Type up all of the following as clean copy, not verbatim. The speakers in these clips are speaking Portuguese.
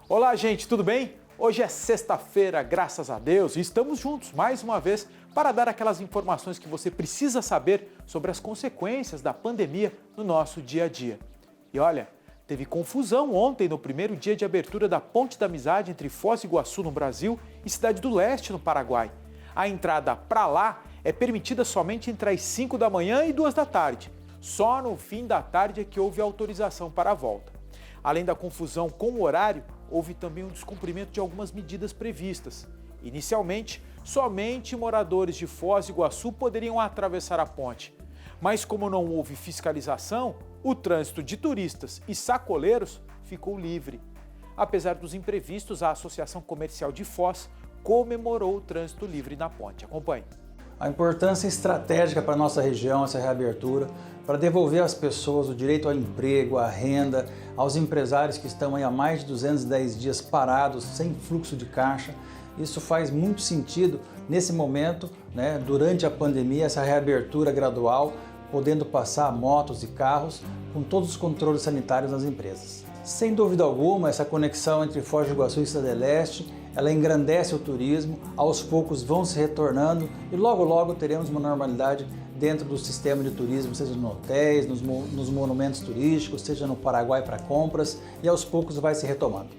Olá, gente, tudo bem? Hoje é sexta-feira, graças a Deus, e estamos juntos mais uma vez para dar aquelas informações que você precisa saber sobre as consequências da pandemia no nosso dia a dia. E olha, teve confusão ontem no primeiro dia de abertura da Ponte da Amizade entre Foz do Iguaçu, no Brasil, e Cidade do Leste, no Paraguai. A entrada para lá é permitida somente entre as 5 da manhã e 2 da tarde. Só no fim da tarde é que houve autorização para a volta. Além da confusão com o horário, houve também um descumprimento de algumas medidas previstas. Inicialmente, somente moradores de Foz do Iguaçu poderiam atravessar a ponte. Mas como não houve fiscalização, o trânsito de turistas e sacoleiros ficou livre. Apesar dos imprevistos, a Associação Comercial de Foz comemorou o trânsito livre na ponte. Acompanhe. A importância estratégica para a nossa região, essa reabertura, para devolver às pessoas o direito ao emprego, à renda, aos empresários que estão aí há mais de 210 dias parados, sem fluxo de caixa. Isso faz muito sentido nesse momento, durante a pandemia, essa reabertura gradual, podendo passar motos e carros com todos os controles sanitários nas empresas. Sem dúvida alguma, essa conexão entre Foz do Iguaçu e Cidade do Leste, ela engrandece o turismo, aos poucos vão se retornando e logo teremos uma normalidade dentro do sistema de turismo, seja nos hotéis, nos monumentos turísticos, seja no Paraguai para compras, e aos poucos vai se retomando.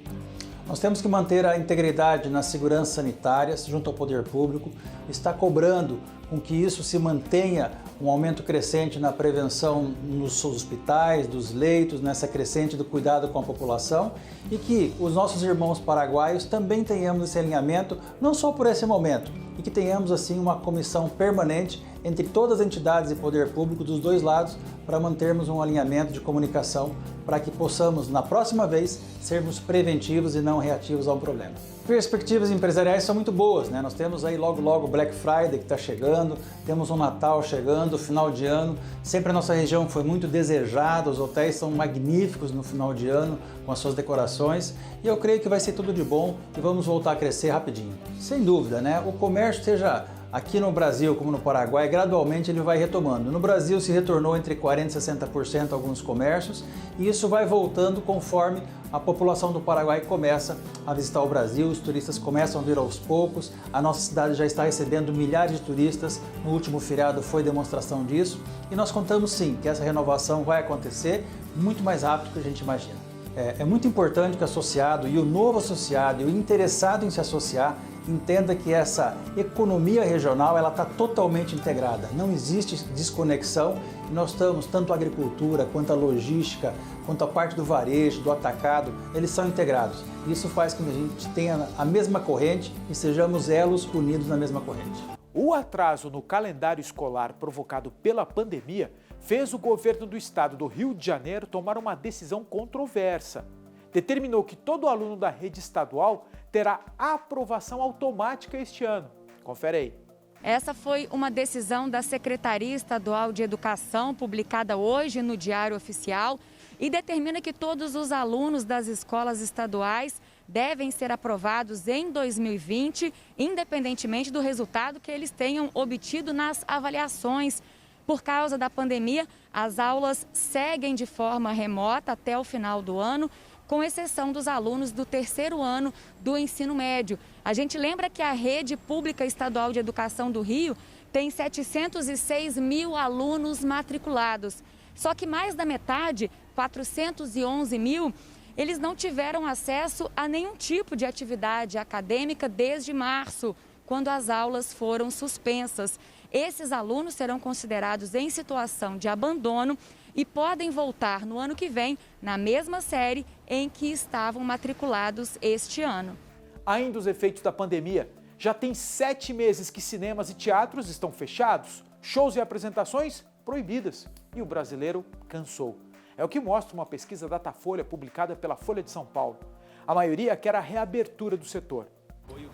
Nós temos que manter a integridade na segurança sanitária junto ao poder público, está cobrando com que isso se mantenha um aumento crescente na prevenção nos hospitais, dos leitos, nessa crescente do cuidado com a população e que os nossos irmãos paraguaios também tenhamos esse alinhamento, não só por esse momento, e que tenhamos assim uma comissão permanente entre todas as entidades e poder público dos dois lados para mantermos um alinhamento de comunicação para que possamos, na próxima vez, sermos preventivos e não reativos ao problema. Perspectivas empresariais são muito boas, Nós temos aí logo o Black Friday que está chegando, temos o Natal chegando, o final de ano. Sempre a nossa região foi muito desejada, os hotéis são magníficos no final de ano com as suas decorações e eu creio que vai ser tudo de bom e vamos voltar a crescer rapidinho. Sem dúvida, o comércio, seja aqui no Brasil como no Paraguai, gradualmente ele vai retomando. No Brasil se retornou entre 40% e 60% alguns comércios e isso vai voltando conforme a população do Paraguai começa a visitar o Brasil, os turistas começam a vir aos poucos, a nossa cidade já está recebendo milhares de turistas, no último feriado foi demonstração disso e nós contamos sim que essa renovação vai acontecer muito mais rápido do que a gente imagina. É muito importante que o associado e o novo associado e o interessado em se associar entenda que essa economia regional ela está totalmente integrada, não existe desconexão e nós estamos, tanto a agricultura quanto a logística, quanto a parte do varejo, do atacado, eles são integrados. Isso faz com que a gente tenha a mesma corrente e sejamos elos unidos na mesma corrente. O atraso no calendário escolar provocado pela pandemia fez o governo do estado do Rio de Janeiro tomar uma decisão controversa. Determinou que todo aluno da rede estadual terá aprovação automática este ano. Confere aí. Essa foi uma decisão da Secretaria Estadual de Educação, publicada hoje no Diário Oficial, e determina que todos os alunos das escolas estaduais devem ser aprovados em 2020, independentemente do resultado que eles tenham obtido nas avaliações. Por causa da pandemia, as aulas seguem de forma remota até o final do ano, com exceção dos alunos do terceiro ano do ensino médio. A gente lembra que a Rede Pública Estadual de Educação do Rio tem 706 mil alunos matriculados. Só que mais da metade, 411 mil, eles não tiveram acesso a nenhum tipo de atividade acadêmica desde março, quando as aulas foram suspensas. Esses alunos serão considerados em situação de abandono e podem voltar no ano que vem na mesma série em que estavam matriculados este ano. Ainda os efeitos da pandemia. Já tem 7 meses que cinemas e teatros estão fechados, shows e apresentações proibidas. E o brasileiro cansou. É o que mostra uma pesquisa Datafolha publicada pela Folha de São Paulo. A maioria quer a reabertura do setor.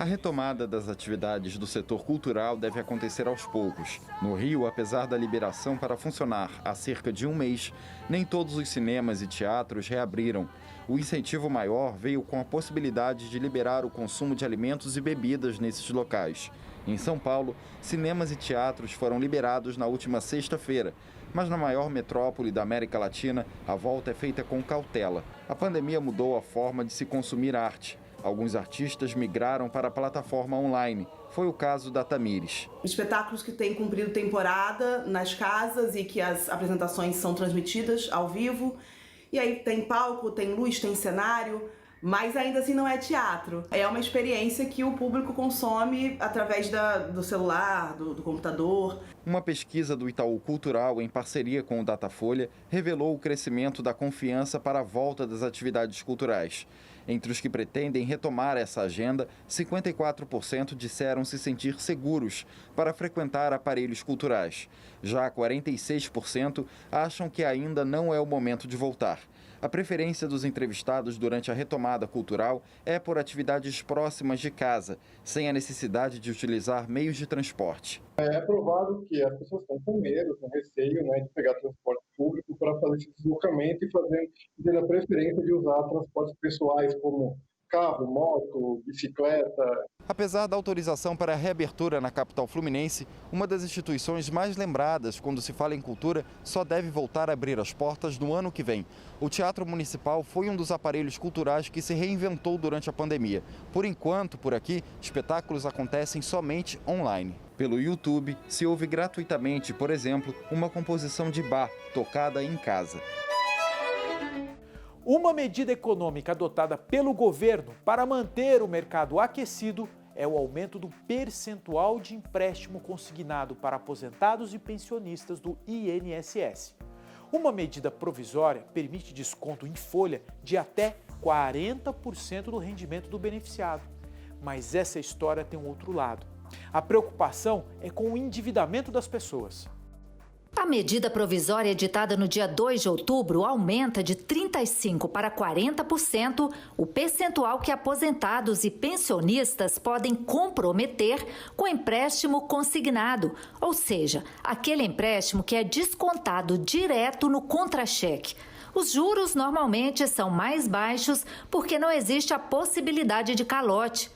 A retomada das atividades do setor cultural deve acontecer aos poucos. No Rio, apesar da liberação para funcionar há cerca de um mês, nem todos os cinemas e teatros reabriram. O incentivo maior veio com a possibilidade de liberar o consumo de alimentos e bebidas nesses locais. Em São Paulo, cinemas e teatros foram liberados na última sexta-feira. Mas na maior metrópole da América Latina, a volta é feita com cautela. A pandemia mudou a forma de se consumir arte. Alguns artistas migraram para a plataforma online. Foi o caso da Tamires. Espetáculos que têm cumprido temporada nas casas e que as apresentações são transmitidas ao vivo. E aí tem palco, tem luz, tem cenário, mas ainda assim não é teatro. É uma experiência que o público consome através do celular, do computador. Uma pesquisa do Itaú Cultural, em parceria com o Datafolha, revelou o crescimento da confiança para a volta das atividades culturais. Entre os que pretendem retomar essa agenda, 54% disseram se sentir seguros para frequentar aparelhos culturais. Já 46% acham que ainda não é o momento de voltar. A preferência dos entrevistados durante a retomada cultural é por atividades próximas de casa, sem a necessidade de utilizar meios de transporte. É provável que as pessoas estão com medo, com receio, de pegar transporte público para fazer esse deslocamento e tendo a preferência de usar transportes pessoais como carro, moto, bicicleta. Apesar da autorização para a reabertura na capital fluminense, uma das instituições mais lembradas quando se fala em cultura só deve voltar a abrir as portas no ano que vem. O Teatro Municipal foi um dos aparelhos culturais que se reinventou durante a pandemia. Por enquanto, por aqui, espetáculos acontecem somente online. Pelo YouTube, se ouve gratuitamente, por exemplo, uma composição de Bach tocada em casa. Uma medida econômica adotada pelo governo para manter o mercado aquecido é o aumento do percentual de empréstimo consignado para aposentados e pensionistas do INSS. Uma medida provisória permite desconto em folha de até 40% do rendimento do beneficiado. Mas essa história tem um outro lado. A preocupação é com o endividamento das pessoas. A medida provisória editada no dia 2 de outubro aumenta de 35% para 40% o percentual que aposentados e pensionistas podem comprometer com empréstimo consignado, ou seja, aquele empréstimo que é descontado direto no contra-cheque. Os juros normalmente são mais baixos porque não existe a possibilidade de calote.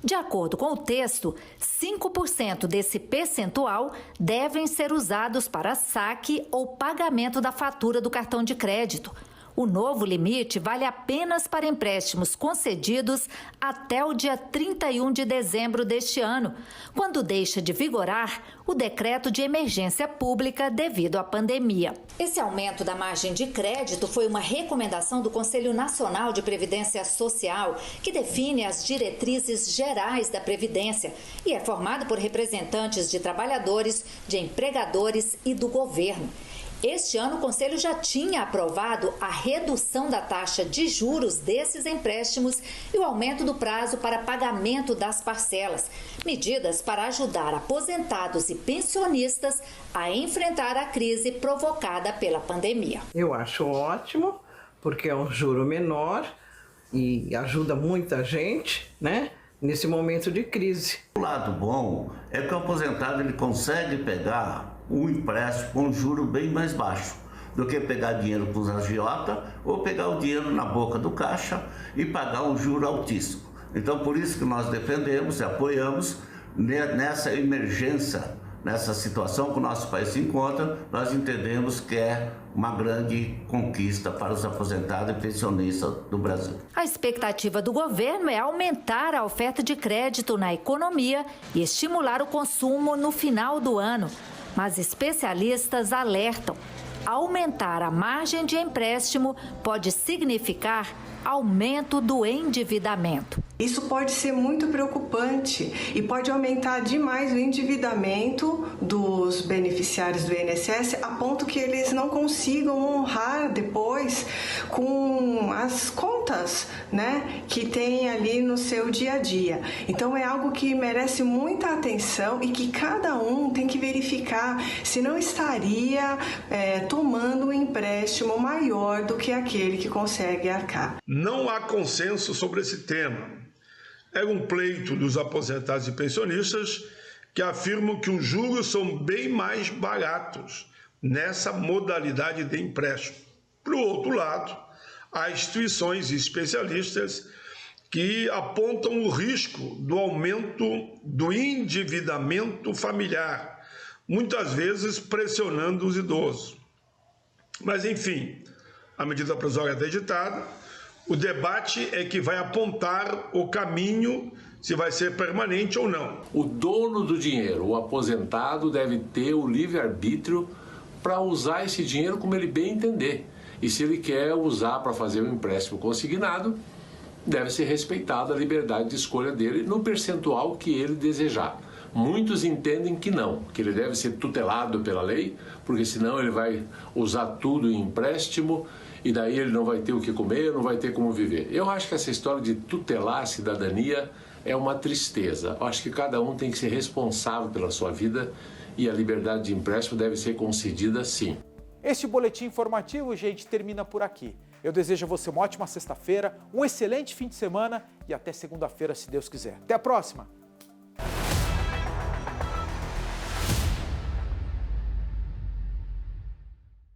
De acordo com o texto, 5% desse percentual devem ser usados para saque ou pagamento da fatura do cartão de crédito. O novo limite vale apenas para empréstimos concedidos até o dia 31 de dezembro deste ano, quando deixa de vigorar o decreto de emergência pública devido à pandemia. Esse aumento da margem de crédito foi uma recomendação do Conselho Nacional de Previdência Social, que define as diretrizes gerais da Previdência e é formado por representantes de trabalhadores, de empregadores e do governo. Este ano, o Conselho já tinha aprovado a redução da taxa de juros desses empréstimos e o aumento do prazo para pagamento das parcelas, medidas para ajudar aposentados e pensionistas a enfrentar a crise provocada pela pandemia. Eu acho ótimo, porque é um juro menor e ajuda muita gente, nesse momento de crise. O lado bom é que o aposentado ele consegue pegar um empréstimo com um juro bem mais baixo do que pegar dinheiro com os agiota ou pegar o dinheiro na boca do caixa e pagar um juro altíssimo. Então, por isso que nós defendemos e apoiamos nessa emergência, nessa situação que o nosso país se encontra, nós entendemos que é uma grande conquista para os aposentados e pensionistas do Brasil. A expectativa do governo é aumentar a oferta de crédito na economia e estimular o consumo no final do ano. Mas especialistas alertam: aumentar a margem de empréstimo pode significar aumento do endividamento. Isso pode ser muito preocupante e pode aumentar demais o endividamento dos beneficiários do INSS a ponto que eles não consigam honrar depois com as contas, que tem ali no seu dia a dia. Então é algo que merece muita atenção e que cada um tem que verificar se não estaria tomando um empréstimo maior do que aquele que consegue arcar. Não há consenso sobre esse tema. É um pleito dos aposentados e pensionistas que afirmam que os juros são bem mais baratos nessa modalidade de empréstimo. Por outro lado, há instituições e especialistas que apontam o risco do aumento do endividamento familiar, muitas vezes pressionando os idosos. Mas, enfim, a medida provisória está editada. O debate é que vai apontar o caminho, se vai ser permanente ou não. O dono do dinheiro, o aposentado, deve ter o livre-arbítrio para usar esse dinheiro como ele bem entender. E se ele quer usar para fazer um empréstimo consignado, deve ser respeitada a liberdade de escolha dele no percentual que ele desejar. Muitos entendem que não, que ele deve ser tutelado pela lei, porque senão ele vai usar tudo em empréstimo e daí ele não vai ter o que comer, não vai ter como viver. Eu acho que essa história de tutelar a cidadania é uma tristeza. Eu acho que cada um tem que ser responsável pela sua vida e a liberdade de empréstimo deve ser concedida sim. Este boletim informativo, gente, termina por aqui. Eu desejo a você uma ótima sexta-feira, um excelente fim de semana e até segunda-feira, se Deus quiser. Até a próxima!